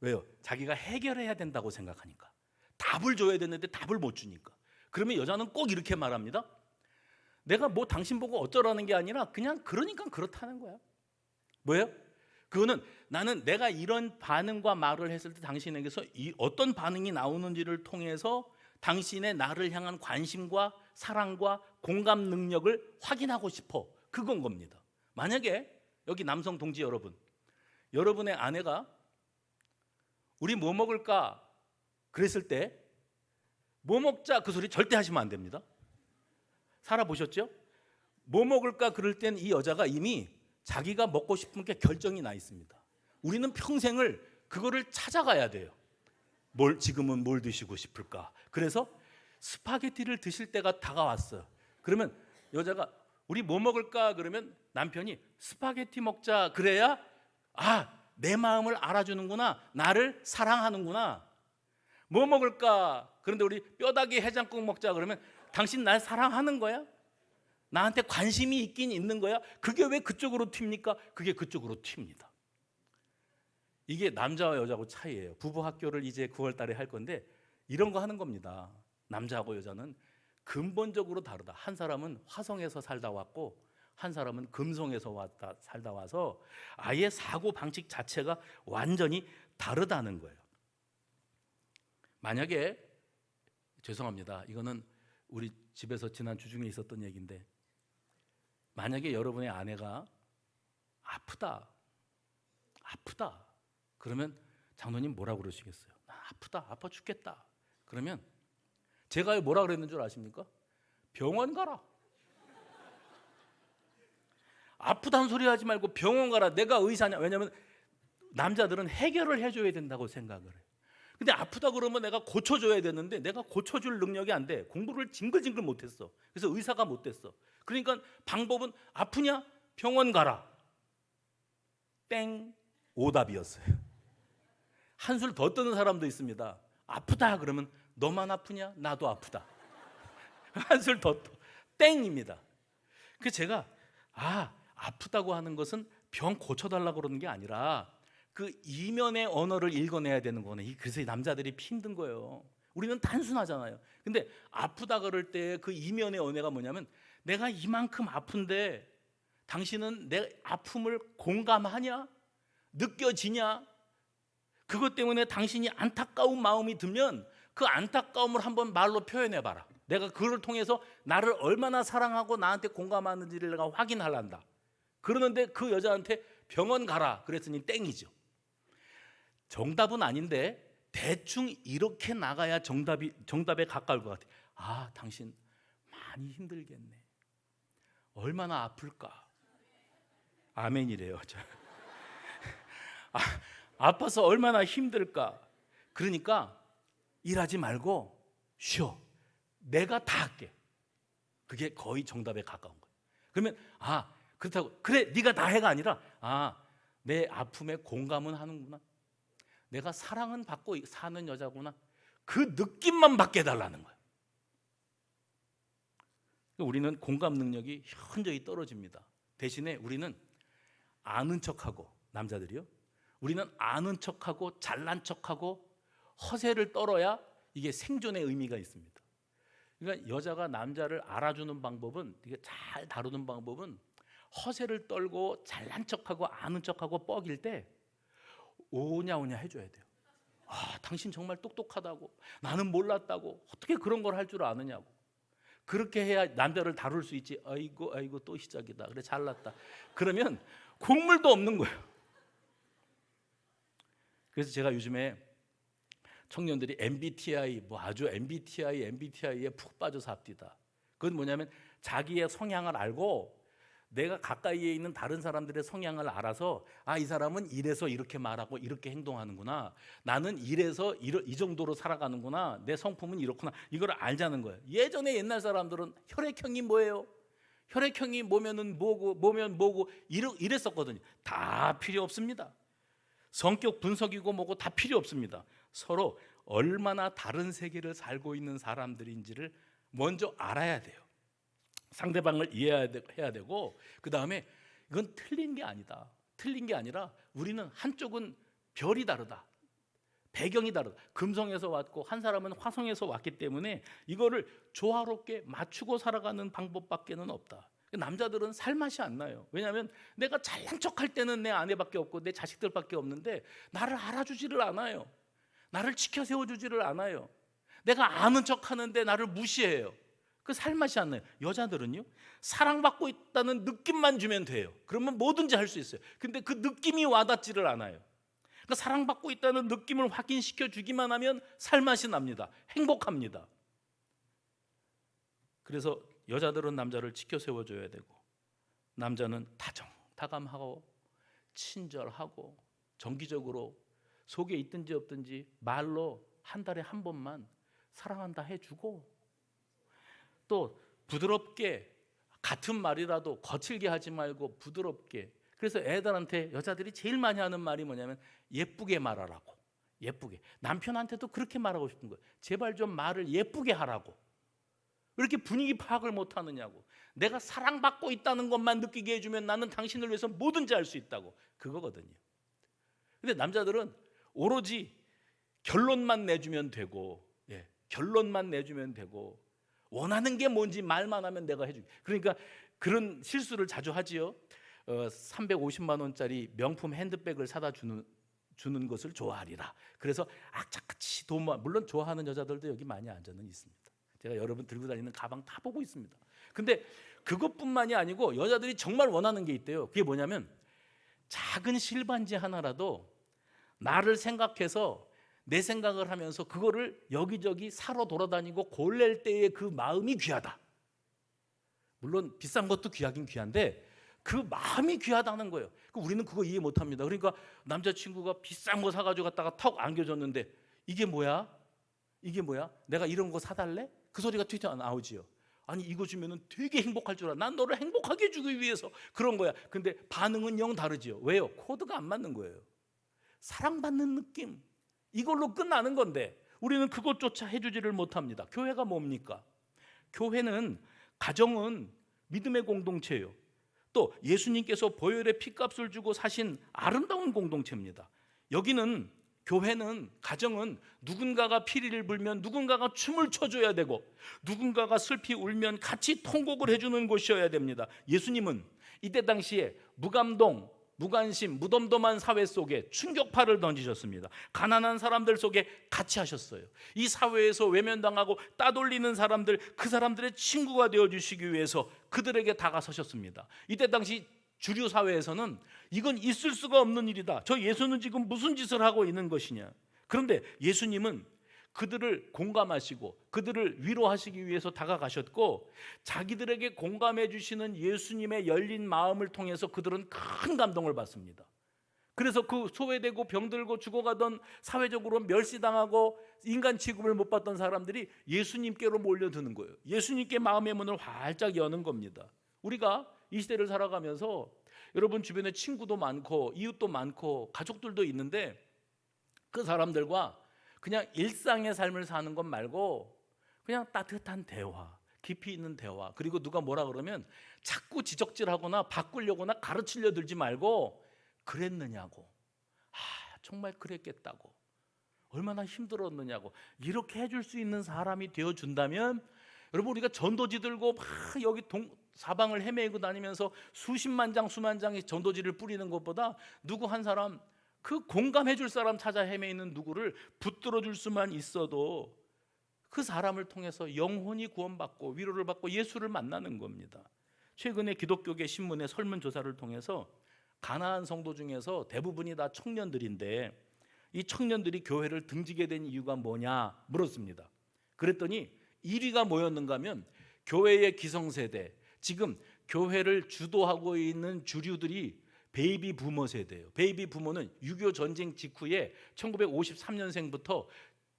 왜요? 자기가 해결해야 된다고 생각하니까. 답을 줘야 되는데 답을 못 주니까. 그러면 여자는 꼭 이렇게 말합니다. 내가 뭐 당신 보고 어쩌라는 게 아니라 그냥 그러니까 그렇다는 거야. 뭐예요? 그거는 나는 내가 이런 반응과 말을 했을 때 당신에게서 어떤 반응이 나오는지를 통해서 당신의 나를 향한 관심과 사랑과 공감 능력을 확인하고 싶어. 그건 겁니다. 만약에 여기 남성 동지 여러분, 여러분의 아내가 우리 뭐 먹을까 그랬을 때 뭐 먹자 그 소리 절대 하시면 안 됩니다. 살아보셨죠? 뭐 먹을까 그럴 땐 이 여자가 이미 자기가 먹고 싶은 게 결정이 나 있습니다. 우리는 평생을 그거를 찾아가야 돼요. 지금은 뭘 드시고 싶을까? 그래서 스파게티를 드실 때가 다가왔어요. 그러면 여자가 우리 뭐 먹을까 그러면 남편이 스파게티 먹자 그래야 내 마음을 알아주는구나, 나를 사랑하는구나. 뭐 먹을까? 그런데 우리 뼈다귀 해장국 먹자 그러면 당신 날 사랑하는 거야? 나한테 관심이 있긴 있는 거야? 그게 왜 그쪽으로 튑니까? 그게 그쪽으로 튑니다. 이게 남자와 여자하고 차이예요. 부부 학교를 이제 9월 달에 할 건데 이런 거 하는 겁니다. 남자하고 여자는 근본적으로 다르다. 한 사람은 화성에서 살다 왔고 한 사람은 금성에서 살다 와서 아예 사고 방식 자체가 완전히 다르다는 거예요. 만약에 죄송합니다. 이거는 우리 집에서 지난 주중에 있었던 얘기인데 만약에 여러분의 아내가 아프다 그러면 장로님 뭐라고 그러시겠어요? 나 아파 죽겠다. 그러면 제가 뭐라 그랬는 줄 아십니까? 병원 가라. 아프다는 소리 하지 말고 병원 가라. 내가 의사냐? 왜냐하면 남자들은 해결을 해줘야 된다고 생각을 해요. 근데 아프다 그러면 내가 고쳐줘야 되는데 내가 고쳐줄 능력이 안 돼. 공부를 징글징글 못했어. 그래서 의사가 못 됐어. 그러니까 방법은 아프냐? 병원 가라. 땡. 오답이었어요. 한술 더 뜨는 사람도 있습니다. 아프다 그러면 너만 아프냐? 나도 아프다. 한술 더 떠. 땡입니다. 그래서 제가 아프다고 하는 것은 병 고쳐달라고 그러는 게 아니라 그 이면의 언어를 읽어내야 되는 거네. 그래서 남자들이 힘든 거예요. 우리는 단순하잖아요. 근데 아프다 그럴 때 그 이면의 언어가 뭐냐면 내가 이만큼 아픈데 당신은 내 아픔을 공감하냐? 느껴지냐? 그것 때문에 당신이 안타까운 마음이 들면 그 안타까움을 한번 말로 표현해봐라. 내가 그걸 통해서 나를 얼마나 사랑하고 나한테 공감하는지를 내가 확인하란다. 그러는데 그 여자한테 병원 가라 그랬으니 땡이죠. 정답은 아닌데 대충 이렇게 나가야 정답에 가까울 것 같아요. 당신 많이 힘들겠네. 얼마나 아플까? 아멘이래요. 아파서 얼마나 힘들까? 그러니까 일하지 말고 쉬어. 내가 다 할게. 그게 거의 정답에 가까운 거예요. 그러면 그렇다고 그래 네가 다 해가 아니라 내 아픔에 공감은 하는구나. 내가 사랑은 받고 사는 여자구나. 그 느낌만 받게 해달라는 거예요. 우리는 공감 능력이 현저히 떨어집니다. 대신에 우리는 아는 척하고, 남자들이요, 우리는 아는 척하고 잘난 척하고 허세를 떨어야 이게 생존의 의미가 있습니다. 그러니까 여자가 남자를 알아주는 방법은, 이게 잘 다루는 방법은 허세를 떨고 잘난 척하고 아는 척하고 뻐길 때 오냐오냐 해줘야 돼요. 당신 정말 똑똑하다고, 나는 몰랐다고, 어떻게 그런 걸 할 줄 아느냐고. 그렇게 해야 남자를 다룰 수 있지. 아이고 아이고 또 시작이다. 그래 잘났다. 그러면 곡물도 없는 거예요. 그래서 제가 요즘에 청년들이 MBTI 뭐 아주 MBTI에 푹 빠져서 합디다. 그건 뭐냐면 자기의 성향을 알고 내가 가까이에 있는 다른 사람들의 성향을 알아서 이 사람은 이래서 이렇게 말하고 이렇게 행동하는구나. 나는 이래서 이 정도로 살아가는구나. 내 성품은 이렇구나. 이걸 알자는 거예요. 예전에 옛날 사람들은 혈액형이 뭐예요? 혈액형이 뭐면은 뭐고 뭐면 뭐고 이랬었거든요. 다 필요 없습니다. 성격 분석이고 뭐고 다 필요 없습니다. 서로 얼마나 다른 세계를 살고 있는 사람들인지를 먼저 알아야 돼요. 상대방을 이해해야 되고, 그 다음에 이건 틀린 게 아니다. 틀린 게 아니라 우리는 한쪽은 별이 다르다. 배경이 다르다. 금성에서 왔고 한 사람은 화성에서 왔기 때문에 이거를 조화롭게 맞추고 살아가는 방법밖에는 없다. 남자들은 살맛이 안 나요. 왜냐하면 내가 잘난 척할 때는 내 아내밖에 없고 내 자식들밖에 없는데 나를 알아주지를 않아요. 나를 지켜 세워주지를 않아요. 내가 아는 척하는데 나를 무시해요. 그 살맛이 안 나요. 여자들은요, 사랑받고 있다는 느낌만 주면 돼요. 그러면 뭐든지 할 수 있어요. 근데 그 느낌이 와닿지를 않아요. 그러니까 사랑받고 있다는 느낌을 확인시켜 주기만 하면 살맛이 납니다. 행복합니다. 그래서 여자들은 남자를 지켜 세워줘야 되고, 남자는 다정다감하고 친절하고 정기적으로 속에 있든지 없든지 말로 한 달에 한 번만 사랑한다 해주고, 또 부드럽게 같은 말이라도 거칠게 하지 말고 부드럽게. 그래서 애들한테 여자들이 제일 많이 하는 말이 뭐냐면 예쁘게 말하라고. 예쁘게. 남편한테도 그렇게 말하고 싶은 거예요. 제발 좀 말을 예쁘게 하라고. 왜 이렇게 분위기 파악을 못하느냐고. 내가 사랑받고 있다는 것만 느끼게 해주면 나는 당신을 위해서 뭐든지 할 수 있다고. 그거거든요. 근데 남자들은 오로지 결론만 내주면 되고, 결론만 내주면 되고, 원하는 게 뭔지 말만 하면 내가 해줄게. 그러니까 그런 실수를 자주 하지요. 350만 원짜리 명품 핸드백을 사다 주는 것을 좋아하리라. 그래서 악착같이 물론 좋아하는 여자들도 여기 많이 앉아는 있습니다. 제가 여러분 들고 다니는 가방 다 보고 있습니다. 근데 그것뿐만이 아니고 여자들이 정말 원하는 게 있대요. 그게 뭐냐면 작은 실반지 하나라도 나를 생각해서 내 생각을 하면서 그거를 여기저기 사러 돌아다니고 골랠 때의 그 마음이 귀하다. 물론 비싼 것도 귀하긴 귀한데 그 마음이 귀하다는 거예요. 우리는 그거 이해 못합니다. 그러니까 남자친구가 비싼 거 사가지고 갔다가 턱 안겨줬는데 이게 뭐야? 이게 뭐야? 내가 이런 거 사달래? 그 소리가 튀어 나오지요. 아니 이거 주면은 되게 행복할 줄 알아. 난 너를 행복하게 해주기 위해서 그런 거야. 근데 반응은 영 다르지요. 왜요? 코드가 안 맞는 거예요. 사랑받는 느낌, 이걸로 끝나는 건데 우리는 그것조차 해주지를 못합니다. 교회가 뭡니까? 교회는, 가정은 믿음의 공동체예요. 또 예수님께서 보혈의 피값을 주고 사신 아름다운 공동체입니다. 여기는, 교회는, 가정은 누군가가 피리를 불면 누군가가 춤을 춰줘야 되고 누군가가 슬피 울면 같이 통곡을 해주는 곳이어야 됩니다. 예수님은 이때 당시에 무감동, 무관심, 무덤덤한 사회 속에 충격파를 던지셨습니다. 가난한 사람들 속에 같이 하셨어요. 이 사회에서 외면당하고 따돌리는 사람들, 그 사람들의 친구가 되어주시기 위해서 그들에게 다가서셨습니다. 이때 당시 주류 사회에서는 이건 있을 수가 없는 일이다. 저 예수는 지금 무슨 짓을 하고 있는 것이냐. 그런데 예수님은 그들을 공감하시고 그들을 위로하시기 위해서 다가가셨고, 자기들에게 공감해 주시는 예수님의 열린 마음을 통해서 그들은 큰 감동을 받습니다. 그래서 그 소외되고 병들고 죽어가던, 사회적으로 멸시당하고 인간 취급을 못 받던 사람들이 예수님께로 몰려드는 거예요. 예수님께 마음의 문을 활짝 여는 겁니다. 우리가 이 시대를 살아가면서 여러분 주변에 친구도 많고 이웃도 많고 가족들도 있는데 그 사람들과 그냥 일상의 삶을 사는 것 말고 그냥 따뜻한 대화, 깊이 있는 대화, 그리고 누가 뭐라 그러면 자꾸 지적질하거나 바꾸려거나 가르치려 들지 말고 그랬느냐고, 정말 그랬겠다고, 얼마나 힘들었느냐고 이렇게 해줄 수 있는 사람이 되어준다면, 여러분 우리가 전도지 들고 막 여기 사방을 헤매고 다니면서 수십만 장 수만 장의 전도지를 뿌리는 것보다 누구 한 사람, 그 공감해 줄 사람 찾아 헤매이는 누구를 붙들어 줄 수만 있어도 그 사람을 통해서 영혼이 구원받고 위로를 받고 예수를 만나는 겁니다. 최근에 기독교계 신문의 설문조사를 통해서 가나안 성도 중에서 대부분이 다 청년들인데 이 청년들이 교회를 등지게 된 이유가 뭐냐 물었습니다. 그랬더니 1위가 뭐였는가 하면 교회의 기성세대, 지금 교회를 주도하고 있는 주류들이 베이비 부머 세대예요. 베이비 부머는 6.25 전쟁 직후에 1953년생부터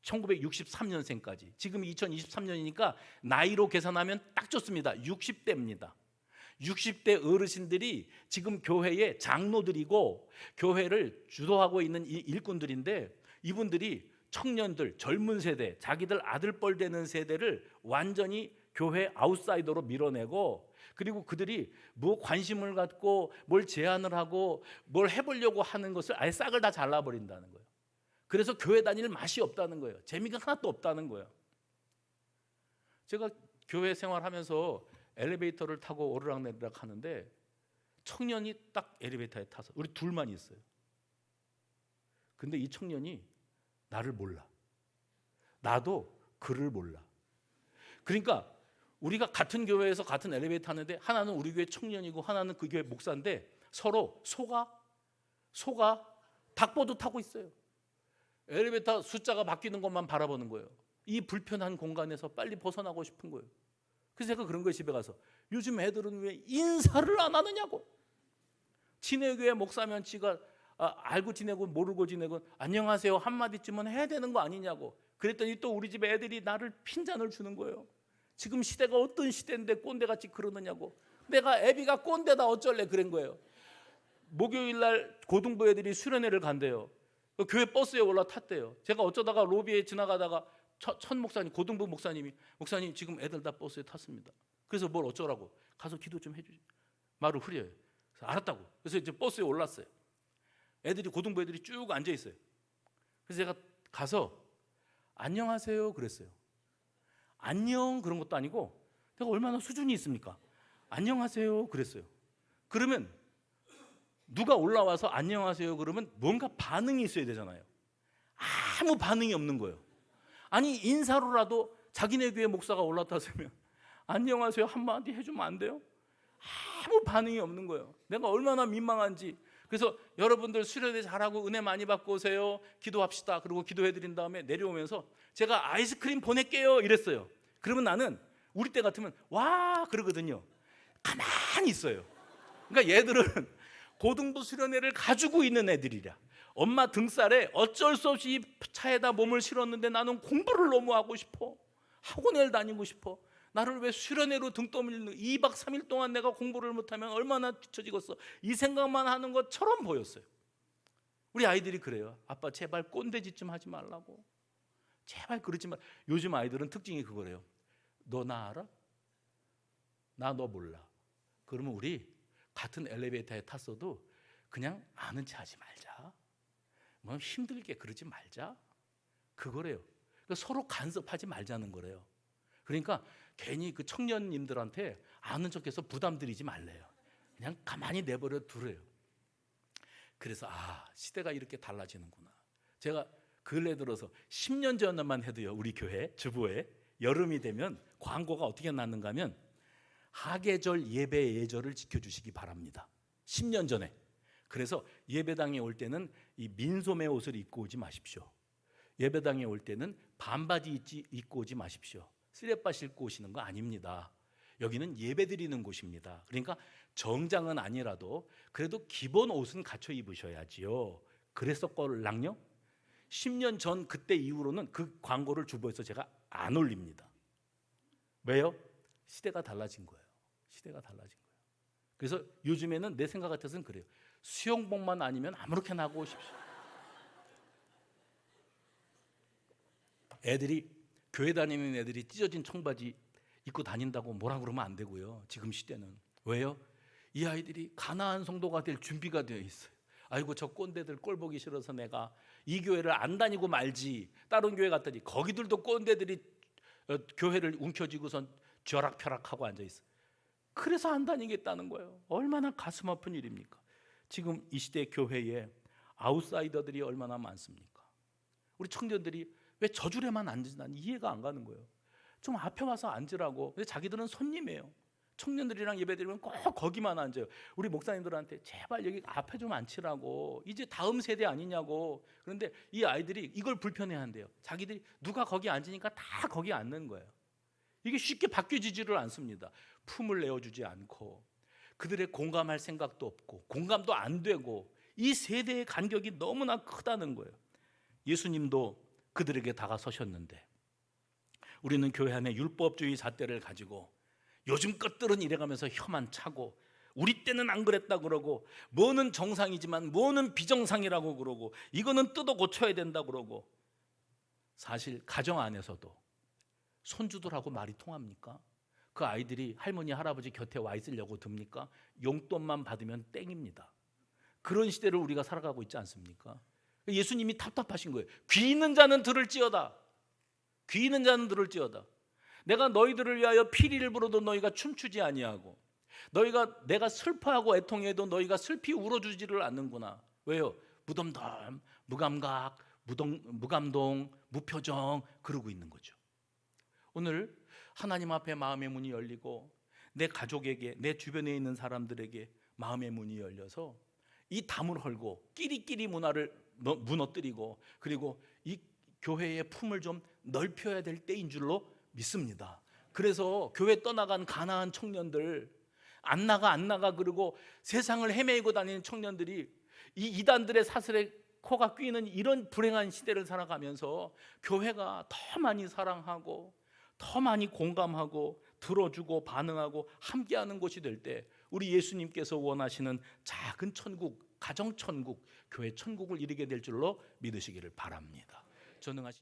1963년생까지, 지금 2023년이니까 나이로 계산하면 딱 좋습니다. 60대입니다. 60대 어르신들이 지금 교회의 장로들이고 교회를 주도하고 있는 이 일꾼들인데, 이분들이 청년들, 젊은 세대, 자기들 아들뻘 되는 세대를 완전히 교회 아웃사이더로 밀어내고, 그리고 그들이 뭐 관심을 갖고 뭘 제안을 하고 뭘 해보려고 하는 것을 아예 싹을 다 잘라버린다는 거예요. 그래서 교회 다닐 맛이 없다는 거예요. 재미가 하나도 없다는 거예요. 제가 교회 생활하면서 엘리베이터를 타고 오르락내리락 하는데 청년이 딱 엘리베이터에 타서 우리 둘만 있어요. 근데 이 청년이 나를 몰라. 나도 그를 몰라. 그러니까 우리가 같은 교회에서 같은 엘리베이터 타는데 하나는 우리 교회 청년이고 하나는 그 교회 목사인데 서로 소가 닭보도 타고 있어요. 엘리베이터 숫자가 바뀌는 것만 바라보는 거예요. 이 불편한 공간에서 빨리 벗어나고 싶은 거예요. 그래서 제가 그런 거예요. 집에 가서 요즘 애들은 왜 인사를 안 하느냐고. 친해교회 목사면 지가 알고 지내고 모르고 지내고 안녕하세요 한마디쯤은 해야 되는 거 아니냐고. 그랬더니 또 우리 집 애들이 나를 핀잔을 주는 거예요. 지금 시대가 어떤 시대인데 꼰대같이 그러느냐고. 내가 애비가 꼰대다 어쩔래 그런 거예요. 목요일날 고등부 애들이 수련회를 간대요. 교회 버스에 올라탔대요. 제가 어쩌다가 로비에 지나가다가 첫 목사님, 고등부 목사님이 목사님 지금 애들 다 버스에 탔습니다. 그래서 뭘 어쩌라고. 가서 기도 좀 해주지. 말을 흐려요. 그래서 알았다고. 그래서 이제 버스에 올랐어요. 애들이, 고등부 애들이 쭉 앉아 있어요. 그래서 제가 가서 안녕하세요 그랬어요. 안녕 그런 것도 아니고 내가 얼마나 수준이 있습니까? 안녕하세요 그랬어요. 그러면 누가 올라와서 안녕하세요 그러면 뭔가 반응이 있어야 되잖아요. 아무 반응이 없는 거예요. 아니 인사로라도 자기네 교회 목사가 올라탔으면 안녕하세요 한마디 해주면 안 돼요? 아무 반응이 없는 거예요. 내가 얼마나 민망한지. 그래서 여러분들 수련회 잘하고 은혜 많이 받고 오세요. 기도합시다. 그리고 기도해드린 다음에 내려오면서 제가 아이스크림 보낼게요 이랬어요. 그러면 나는 우리 때 같으면 와 그러거든요. 가만히 있어요. 그러니까 얘들은 고등부 수련회를 가지고 있는 애들이라 엄마 등살에 어쩔 수 없이 차에다 몸을 실었는데 나는 공부를 너무 하고 싶어. 학원을 다니고 싶어. 나를 왜 수련회로 등 떠밀는 2박 3일 동안 내가 공부를 못하면 얼마나 뒤처지겠어. 이 생각만 하는 것처럼 보였어요. 우리 아이들이 그래요. 아빠 제발 꼰대짓 좀 하지 말라고. 제발 그러지 마. 요즘 아이들은 특징이 그거래요. 너 나 알아? 나 너 몰라. 그러면 우리 같은 엘리베이터에 탔어도 그냥 아는 체 하지 말자. 뭐 힘들게 그러지 말자. 그거래요. 그러니까 서로 간섭하지 말자는 거래요. 그러니까 괜히 그 청년님들한테 아는 척해서 부담 드리지 말래요. 그냥 가만히 내버려 두래요. 그래서 시대가 이렇게 달라지는구나. 제가 근래 들어서 10년 전만 해도요, 우리 교회 주보에 여름이 되면 광고가 어떻게 났는가 하면 하계절 예배 예절을 지켜주시기 바랍니다. 10년 전에. 그래서 예배당에 올 때는 이 민소매 옷을 입고 오지 마십시오. 예배당에 올 때는 반바지 입고 오지 마십시오. 쓰레빠 신고 오시는 거 아닙니다. 여기는 예배드리는 곳입니다. 그러니까 정장은 아니라도 그래도 기본 옷은 갖춰 입으셔야지요. 그랬었걸랑요. 10년 전 그때 이후로는 그 광고를 주보에서 제가 안 올립니다. 왜요? 시대가 달라진 거예요. 시대가 달라진 거예요. 그래서 요즘에는 내 생각 같아서는 그래요. 수영복만 아니면 아무렇게나 하고 오십시오. 애들이, 교회 다니는 애들이 찢어진 청바지 입고 다닌다고 뭐라 그러면 안 되고요. 지금 시대는. 왜요? 이 아이들이 가나안 성도가 될 준비가 되어 있어요. 아이고 저 꼰대들 꼴 보기 싫어서 내가 이 교회를 안 다니고 말지. 다른 교회 갔더니 거기들도 꼰대들이 교회를 움켜쥐고선 쥐어락펴락하고 앉아있어요. 그래서 안 다니겠다는 거예요. 얼마나 가슴 아픈 일입니까? 지금 이 시대 교회에 아웃사이더들이 얼마나 많습니까? 우리 청년들이 왜 저줄에만 앉지? 난 이해가 안 가는 거예요. 좀 앞에 와서 앉으라고. 근데 자기들은 손님이에요. 청년들이랑 예배드리면 꼭 거기만 앉아요. 우리 목사님들한테 제발 여기 앞에 좀 앉히라고. 이제 다음 세대 아니냐고. 그런데 이 아이들이 이걸 불편해한대요. 자기들이 누가 거기 앉으니까 다 거기 앉는 거예요. 이게 쉽게 바뀌어지지를 않습니다. 품을 내어주지 않고 그들의 공감할 생각도 없고 공감도 안 되고 이 세대의 간격이 너무나 크다는 거예요. 예수님도 그들에게 다가서셨는데 우리는 교회 안에 율법주의 잣대를 가지고 요즘 것들은 이래가면서 혀만 차고 우리 때는 안 그랬다 그러고 뭐는 정상이지만 뭐는 비정상이라고 그러고 이거는 뜯어 고쳐야 된다 그러고 사실 가정 안에서도 손주들하고 말이 통합니까? 그 아이들이 할머니 할아버지 곁에 와 있으려고 듭니까? 용돈만 받으면 땡입니다. 그런 시대를 우리가 살아가고 있지 않습니까? 예수님이 답답하신 거예요. 귀 있는 자는 들을지어다. 귀 있는 자는 들을지어다. 내가 너희들을 위하여 피리를 불어도 너희가 춤추지 아니하고 내가 슬퍼하고 애통해도 너희가 슬피 울어주지를 않는구나. 왜요? 무덤덤, 무감각, 무감동, 무표정 그러고 있는 거죠. 오늘 하나님 앞에 마음의 문이 열리고 내 가족에게 내 주변에 있는 사람들에게 마음의 문이 열려서 이 담을 헐고 끼리끼리 문화를 무너뜨리고 그리고 이 교회의 품을 좀 넓혀야 될 때인 줄로 믿습니다. 그래서 교회 떠나간 가나안 청년들 안 나가 그러고 세상을 헤매고 다니는 청년들이 이 이단들의 사슬에 코가 끼는 이런 불행한 시대를 살아가면서 교회가 더 많이 사랑하고 더 많이 공감하고 들어주고 반응하고 함께하는 곳이 될 때 우리 예수님께서 원하시는 작은 천국, 가정 천국, 교회 천국을 이루게 될 줄로 믿으시기를 바랍니다. 전능하신